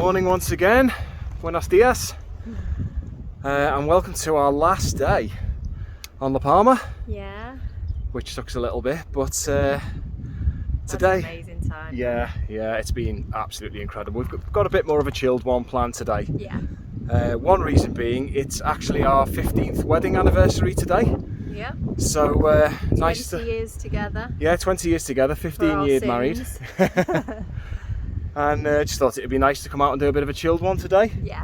morning once again. Buenos dias. And welcome to our last day on La Palma. Yeah. Which sucks a little bit, but today, an amazing time. Yeah, it's been absolutely incredible. We've got a bit more of a chilled one planned today. Yeah. One reason being, it's actually our 15th wedding anniversary today. Yeah. So nice to 20 years together. Yeah, 20 years together, 15 years married. And just thought it'd be nice to come out and do a bit of a chilled one today. Yeah.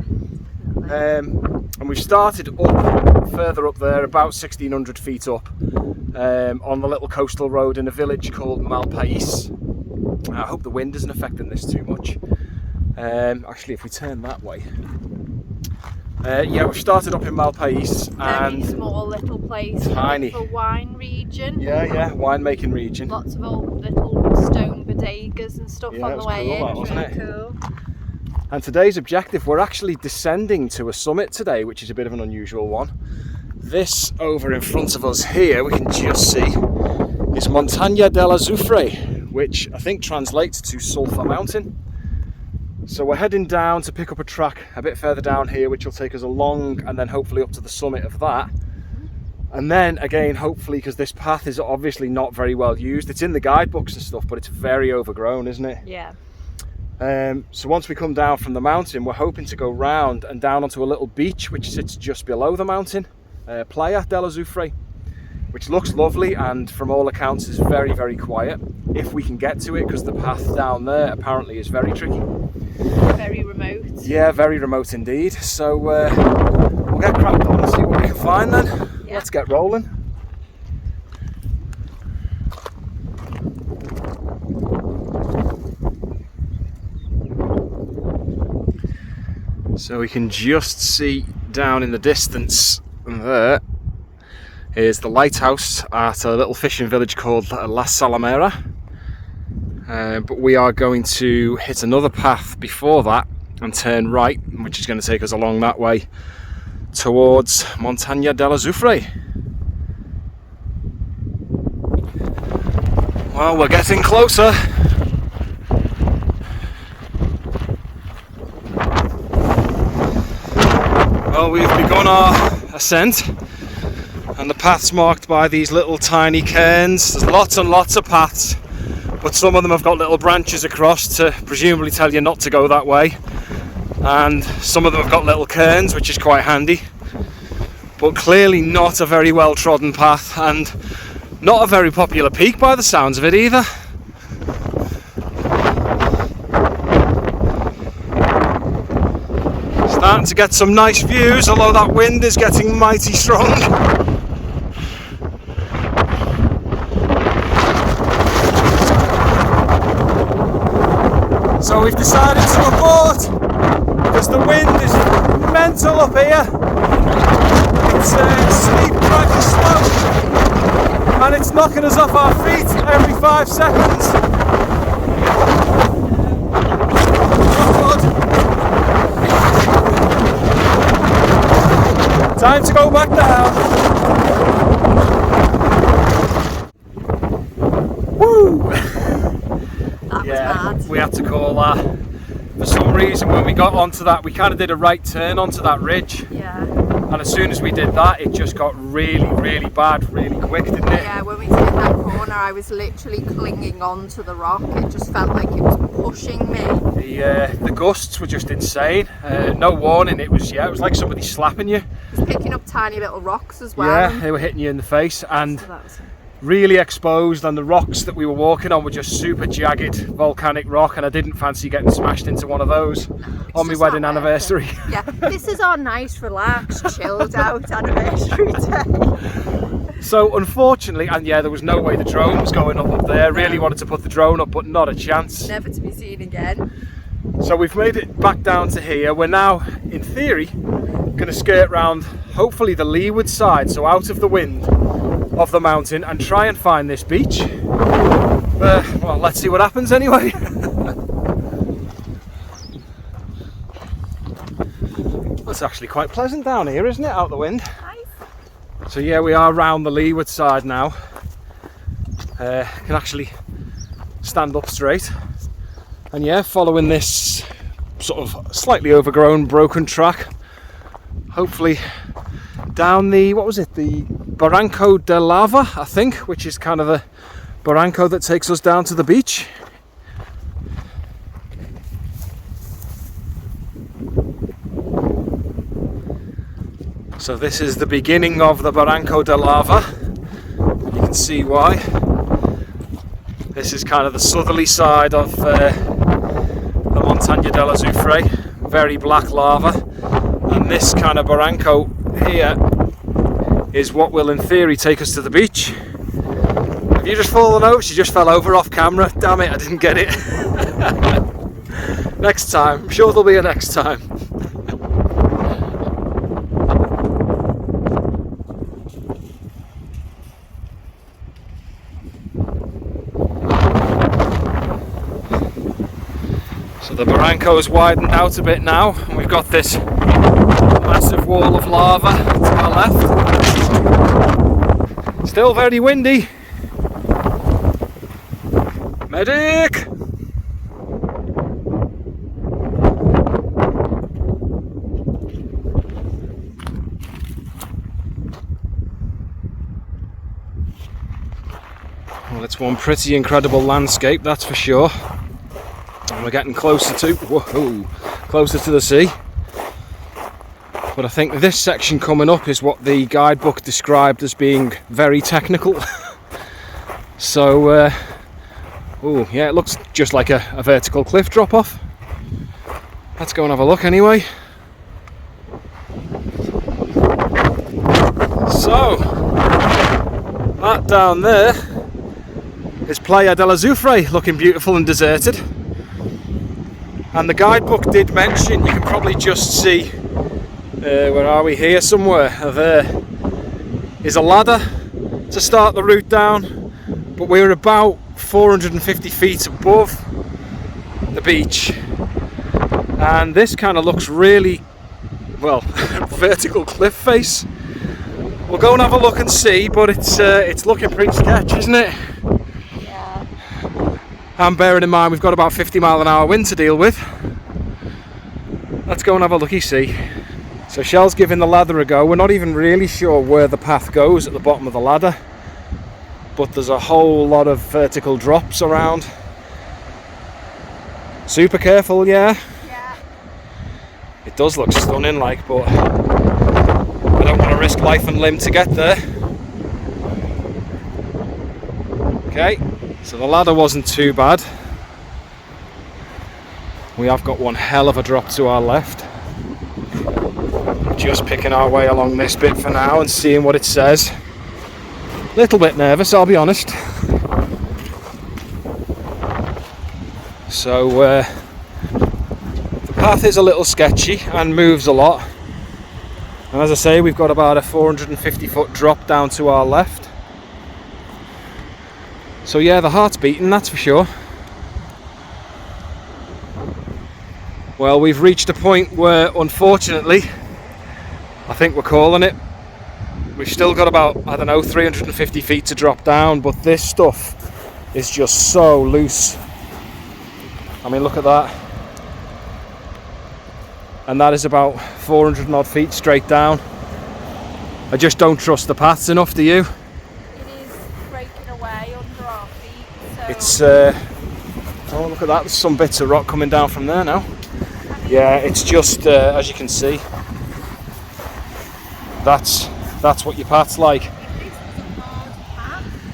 And we've started up further up there, about 1600 feet up, on the little coastal road in a village called Malpais. I hope the wind isn't affecting this too much. Actually, if we turn that way. Yeah, we've started up in Malpais. Very small little place. Tiny. For wine region. Yeah, winemaking region. Lots of old little stone bodegas and stuff on the way in. Wasn't it? Cool. And today's objective, we're actually descending to a summit today, which is a bit of an unusual one. This over in front of us here, we can just see, is Montana Azufre, which I think translates to Sulphur Mountain. So we're heading down to pick up a track a bit further down here, which will take us along and then hopefully up to the summit of that. And then again, hopefully, because this path is obviously not very well used, it's in the guidebooks and stuff, but it's very overgrown, isn't it? Yeah. So once we come down from the mountain, we're hoping to go round and down onto a little beach which sits just below the mountain, Playa Azufre, which looks lovely and from all accounts is very, very quiet, if we can get to it, because the path down there apparently is very tricky. Very remote. Yeah, very remote indeed. So we'll get cracked on and see what we can find then. Yeah. Let's get rolling. So we can just see down in the distance there is the lighthouse at a little fishing village called La Salamera. But we are going to hit another path before that and turn right, which is going to take us along that way towards Montana Azufre. Well, we're getting closer. Well, we've begun our ascent, and the path's marked by these little tiny cairns. There's lots and lots of paths, but some of them have got little branches across to presumably tell you not to go that way, and some of them have got little cairns, which is quite handy, but clearly not a very well trodden path, and not a very popular peak by the sounds of it either. Starting to get some nice views, although that wind is getting mighty strong. So we've decided to abort because the wind is mental up here. It's steep, draggy slope, and it's knocking us off our feet every 5 seconds. Not good. Time to go back down. Woo! That was mad. We had to call that. For some reason, when we got onto that, we kind of did a right turn onto that ridge. Yeah. And as soon as we did that, it just got really, really bad, really quick, didn't it? Yeah, when we did that corner, I was literally clinging on to the rock. It just felt like it was pushing me. The gusts were just insane. No warning. It was like somebody slapping you. It was picking up tiny little rocks as well. Yeah, they were hitting you in the face, and so that was really exposed, and the rocks that we were walking on were just super jagged volcanic rock, and I didn't fancy getting smashed into one of those on my wedding anniversary. Yeah, this is our nice, relaxed, chilled out anniversary day. So unfortunately, and yeah, there was no way the drone was going up there. Really wanted to put the drone up, but not a chance. Never to be seen again. So we've made it back down to here. We're now, in theory, going to skirt round, hopefully the leeward side, so out of the wind of the mountain, and try and find this beach. Well, let's see what happens anyway. Well, it's actually quite pleasant down here, isn't it, out the wind? Nice. So yeah, we are round the leeward side now. Can actually stand up straight, and yeah, following this sort of slightly overgrown, broken track. Hopefully down the, what was it, the Barranco de Lava, I think, which is kind of the barranco that takes us down to the beach. So this is the beginning of the Barranco de Lava. You can see why. This is kind of the southerly side of the Montana Azufre. Very black lava. And this kind of barranco here is what will in theory take us to the beach. Have you just fallen over? She just fell over off camera. Damn it, I didn't get it. Next time. I'm sure there'll be a next time. So the barranco has widened out a bit now, and we've got this massive wall of lava to our left. Still very windy. Medic! Well, it's one pretty incredible landscape, that's for sure. And we're getting closer to the sea. But I think this section coming up is what the guidebook described as being very technical. So, yeah, it looks just like a vertical cliff drop off. Let's go and have a look anyway. So, that down there is Playa Azufre, looking beautiful and deserted. And the guidebook did mention, you can probably just see, where are we, here somewhere, there is a ladder to start the route down, but we're about 450 feet above the beach, and this kind of looks really, well, vertical cliff face. We'll go and have a look and see, but it's looking pretty sketch, isn't it? Yeah. And bearing in mind we've got about 50 mile an hour wind to deal with. Let's go and have a looky-see. So Shell's giving the ladder a go. We're not even really sure where the path goes at the bottom of the ladder, but there's a whole lot of vertical drops around. Super careful, yeah? Yeah. It does look stunning, like, but I don't want to risk life and limb to get there. Okay, so the ladder wasn't too bad. We have got one hell of a drop to our left. Just picking our way along this bit for now and seeing what it says. Little bit nervous, I'll be honest. So the path is a little sketchy and moves a lot. And as I say, we've got about a 450 foot drop down to our left. So yeah, the heart's beating, that's for sure. Well, we've reached a point where, unfortunately, I think we're calling it. We've still got about, I don't know, 350 feet to drop down, but this stuff is just so loose. I mean, look at that. And that is about 400 and odd feet straight down. I just don't trust the paths enough, do you? It is breaking away under our feet. It's, So oh, look at that, there's some bits of rock coming down from there now. Yeah, it's just, as you can see, that's what your path's like.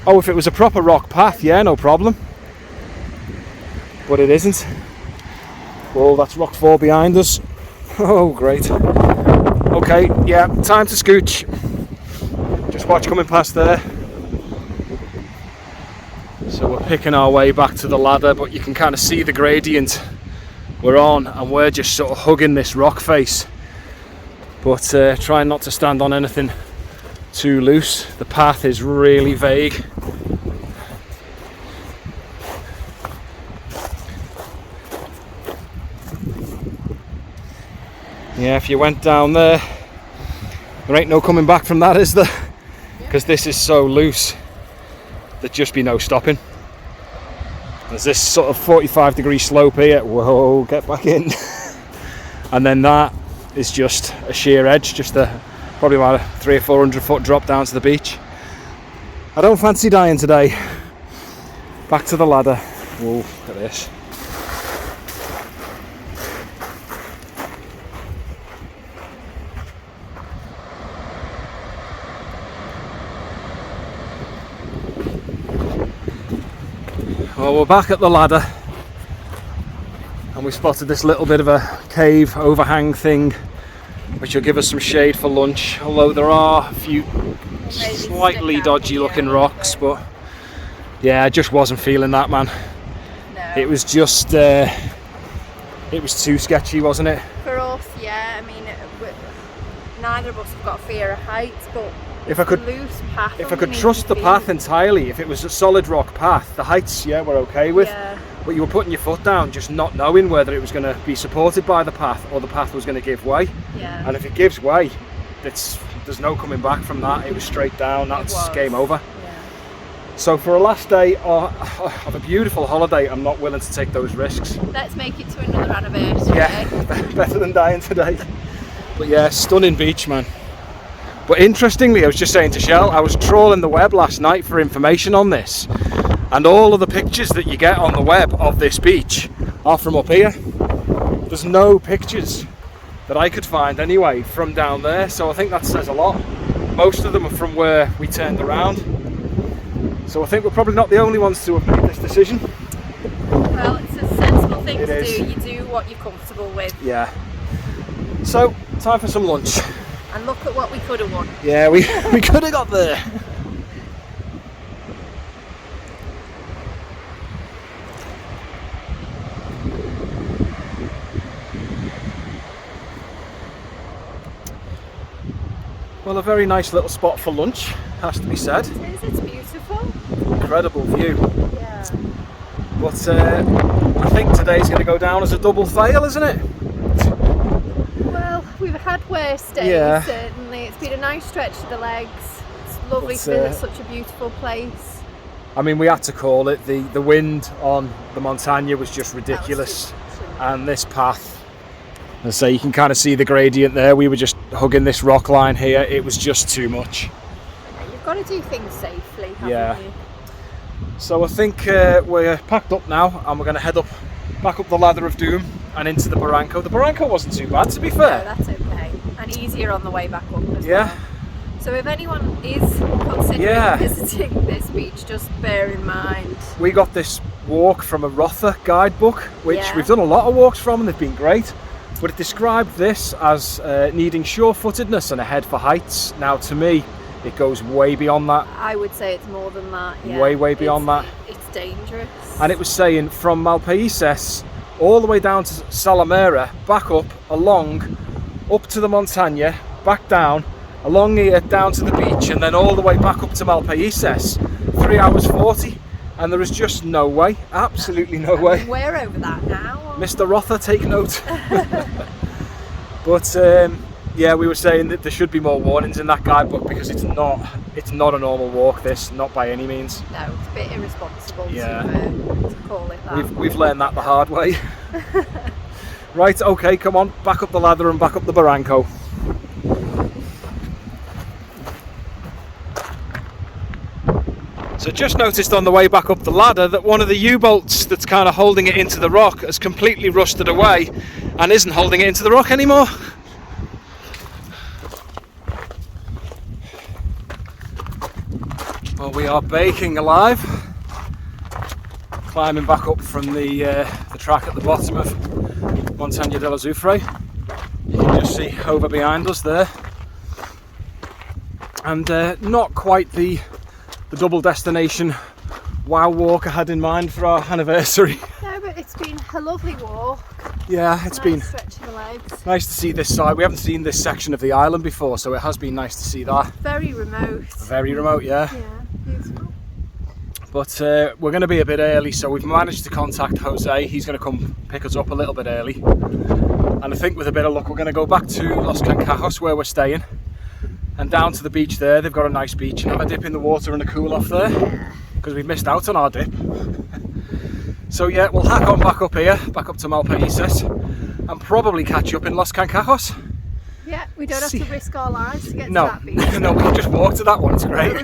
Oh, if it was a proper rock path, yeah, no problem. But it isn't. Well, that's rock 4 behind us. Oh, great. Okay, yeah, time to scooch. Just watch coming past there. So we're picking our way back to the ladder, but you can kind of see the gradient we're on, and we're just sort of hugging this rock face. But trying not to stand on anything too loose. The path is really vague. Yeah, if you went down there ain't no coming back from that, is there? Because this is so loose, there'd just be no stopping. There's this sort of 45-degree slope here. Whoa, get back in. and then that is just a sheer edge, just a probably about a 300 or 400 foot drop down to the beach. I don't fancy dying today. Back to the ladder. Whoa, look at this. Well, we're back at the ladder, and we spotted this little bit of a cave overhang thing, which will give us some shade for lunch, although there are a few slightly dodgy looking rocks, but yeah, I just wasn't feeling that, man. No. It was just it was too sketchy, wasn't it? For us, yeah. I mean, neither of us have got a fear of heights, but If I could loose path if I could trust the path entirely, if it was a solid rock path, the heights, yeah, we're okay with. Yeah. But you were putting your foot down, just not knowing whether it was going to be supported by the path or the path was going to give way. Yeah. And if it gives way, there's no coming back from that. It was straight down. That's game over. Yeah. So for a last day of a beautiful holiday, I'm not willing to take those risks. Let's make it to another anniversary. Yeah, better than dying today. But yeah, stunning beach, man. But interestingly, I was just saying to Shell, I was trawling the web last night for information on this, and all of the pictures that you get on the web of this beach are from up here. There's no pictures that I could find anyway from down there, so I think that says a lot. Most of them are from where we turned around, so I think we're probably not the only ones to have made this decision. Well, it's a sensible thing It to is. do. You do what you're comfortable with. Yeah. So, time for some lunch. And look at what we could have won. Yeah, we could have got there. Well, a very nice little spot for lunch, has to be said. It is, it's beautiful. Incredible view. Yeah. But I think today's going to go down as a double fail, isn't it? Well, we've had worse days, Yeah. certainly. It's been a nice stretch of the legs. It's lovely But, to visit such a beautiful place. I mean, we had to call it. The wind on the Montana was just ridiculous. And this path, as I say, you can kind of see the gradient there. We were just hugging this rock line here. It was just too much. You've got to do things safely, haven't Yeah. you? So I think we're packed up now, and we're going to head back up the ladder of doom and into the barranco. The barranco wasn't too bad, to be No, fair. that's okay. And easier on the way back up as Yeah. well. So if anyone is considering Yeah. visiting this beach, just bear in mind. We got this walk from a Rother guidebook, which Yeah. we've done a lot of walks from, and they've been great. But it described this as needing sure-footedness and a head for heights. Now, to me, it goes way beyond that. I would say it's more than that. Yeah. Way beyond that. It's dangerous. And it was saying from Malpaises all the way down to Salamera, back up, along, up to the Montana, back down, along here, down to the beach, and then all the way back up to Malpaises. 3 hours 40. And there is just no way, absolutely no way. We're over that now. Mr. Rother, take note. But yeah, we were saying that there should be more warnings in that guidebook, because it's not a normal walk, this, not by any means. No, it's a bit irresponsible Yeah. to call it that. We've learned that the hard way. Right, okay, come on, back up the ladder and back up the barranco. So just noticed on the way back up the ladder that one of the U-bolts that's kind of holding it into the rock has completely rusted away and isn't holding it into the rock anymore. Well, we are baking alive, climbing back up from the track at the bottom of Montana Azufre. You can just see over behind us there, and not quite the double destination wow walk I had in mind for our anniversary. No, but it's been a lovely walk. Yeah, it's been Stretch of the legs. nice to see this side. We haven't seen this section of the island before, so it has been nice to see that. Very remote. Very remote, yeah. Yeah, beautiful. But we're going to be a bit early, so we've managed to contact Jose. He's going to come pick us up a little bit early. And I think with a bit of luck, we're going to go back to Los Cancajos, where we're staying, and down to the beach there. They've got a nice beach, and have a dip in the water and a cool off there, because we've missed out on our dip. So yeah, we'll hack on back up here, back up to Malpaises, and probably catch you up in Los Cancajos. Yeah, we don't have to risk our lives to get No, to that beach. no, we can just walk to that one, it's great.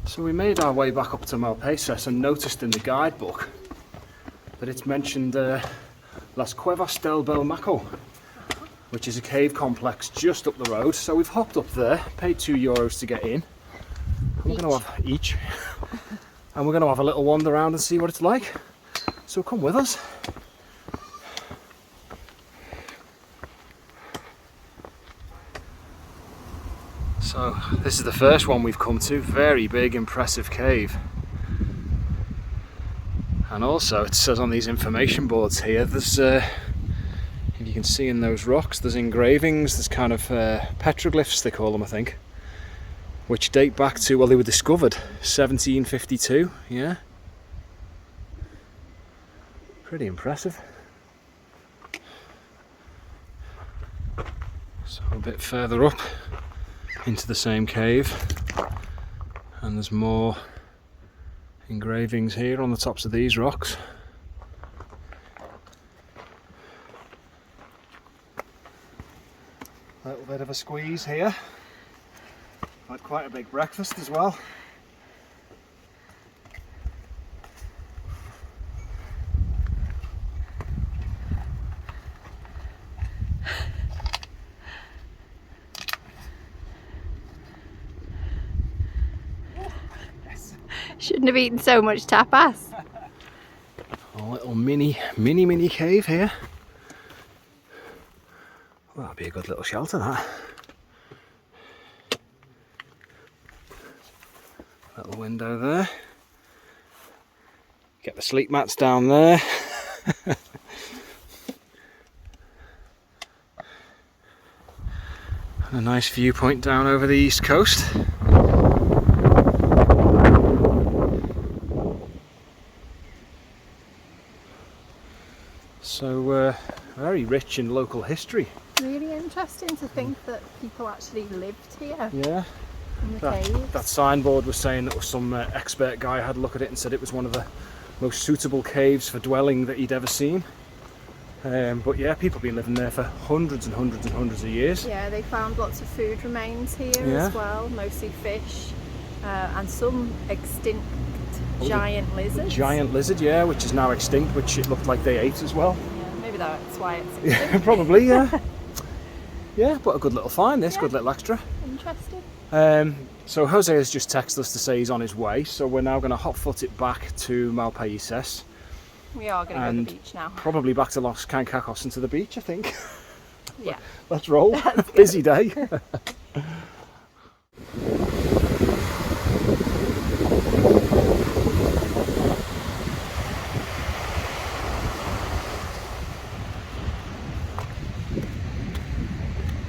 So we made our way back up to Malpasas and noticed in the guidebook that it's mentioned Las Cuevas del Belmaco, which is a cave complex just up the road. So we've hopped up there, paid €2 to get in. And we're going to have each, and we're going to have a little wander around and see what it's like. So come with us. So this is the first one we've come to. Very big, impressive cave. And also it says on these information boards here, there's if you can see in those rocks, there's engravings, there's kind of petroglyphs they call them, I think, which date back to, well, they were discovered 1752. Yeah, pretty impressive. So a bit further up into the same cave, and there's more engravings here on the tops of these rocks. A little bit of a squeeze here. Had quite a big breakfast as well. Shouldn't have eaten so much tapas. A little mini cave here. Well, that'll be a good little shelter, that. Little window there. Get the sleep mats down there. And a nice viewpoint down over the east coast. So very rich in local history. Really interesting to think that people actually lived here. Yeah. In the caves. That signboard was saying that some expert guy had a look at it and said it was one of the most suitable caves for dwelling that he'd ever seen. But yeah, people have been living there for hundreds and hundreds and hundreds of years. Yeah, they found lots of food remains here as well, mostly fish, and some extinct giant lizards. Giant lizard, yeah, which is now extinct, which it looked like they ate as well. Yeah, maybe that's why it's extinct. Yeah, probably, yeah. Yeah, but a good little find this, good little extra. Interesting. So Jose has just texted us to say he's on his way, so we're now going to hot foot it back to Malpasas. We are going to go to the beach now. Probably back to Los Cancajos and to the beach, I think. Yeah. Let's roll. Busy day.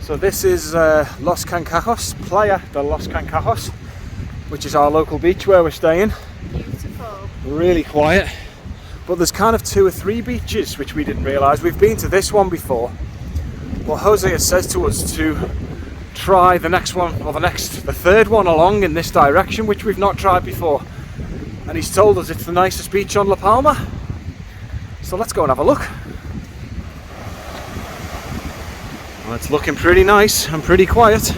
So this is Los Cancajos, Playa de Los Cancajos, which is our local beach where we're staying. Beautiful. Really quiet. But there's kind of 2 or 3 beaches which we didn't realise. We've been to this one before. Well, Jose has said to us to try the next one, or the third one along in this direction, which we've not tried before. And he's told us it's the nicest beach on La Palma. So let's go and have a look. Well, it's looking pretty nice and pretty quiet.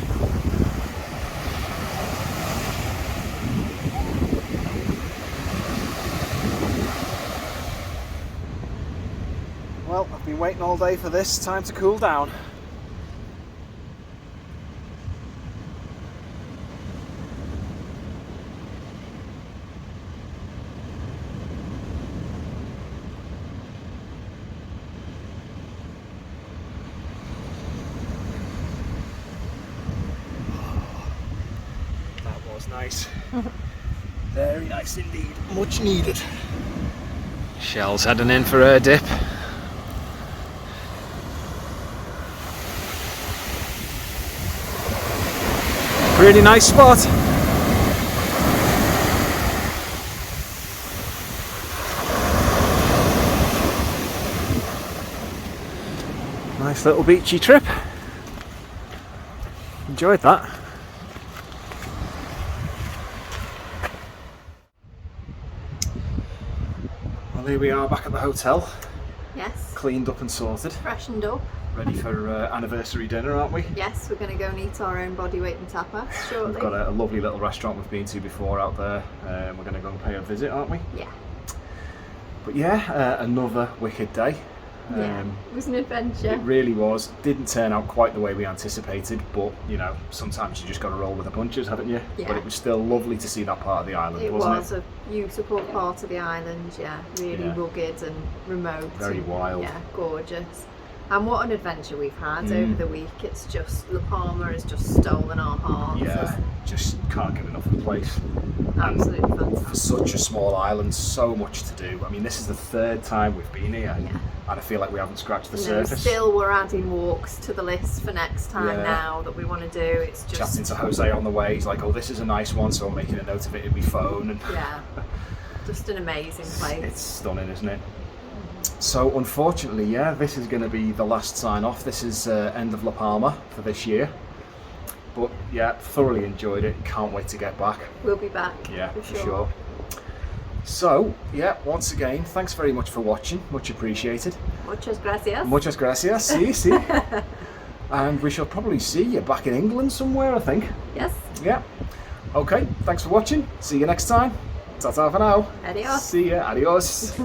Well, I've been waiting all day for this. Time to cool down. That was nice. Very nice indeed. Much needed. Shell's heading in for her dip. Really nice spot. Nice little beachy trip. Enjoyed that. here we are back at the hotel, Yes. cleaned up and sorted, Freshened up. ready for anniversary dinner, aren't we? Yes, we're going to go and eat our own body weight in tapas shortly. We've got a lovely little restaurant we've been to before out there. We're going to go and pay a visit, aren't we? Yeah. But yeah, another wicked day. Yeah, it was an adventure. It really was. Didn't turn out quite the way we anticipated, but you know, sometimes you just got to roll with the punches, haven't you? Yeah. But it was still lovely to see that part of the island, It wasn't was a beautiful part of the island, yeah. Really rugged and remote. Very and, wild. Yeah, gorgeous. And what an adventure we've had over the week. It's just, La Palma has just stolen our hearts. Yeah, just can't get enough of the place. Absolutely And fantastic. for such a small island, so much to do. I mean, this is the third time we've been here, Yeah. and I feel like we haven't scratched the No, surface. still we're adding walks to the list for next time Yeah. now that we want to do. It's just Chatting to Jose on the way, he's like, "Oh, this is a nice one," so I'm making a note of it in my phone. And yeah, just an amazing place. it's stunning, isn't it? So unfortunately, yeah, this is going to be the last sign off. This is end of La Palma for this year. But yeah, thoroughly enjoyed it. Can't wait to get back. We'll be back. Yeah, for for sure. So yeah, once again, thanks very much for watching. Much appreciated. Muchas gracias. Muchas gracias. See. And we shall probably see you back in England somewhere, I think. Yes. Yeah. Okay, thanks for watching. See you next time. Ta-ta for now. Adios. See ya. Adios.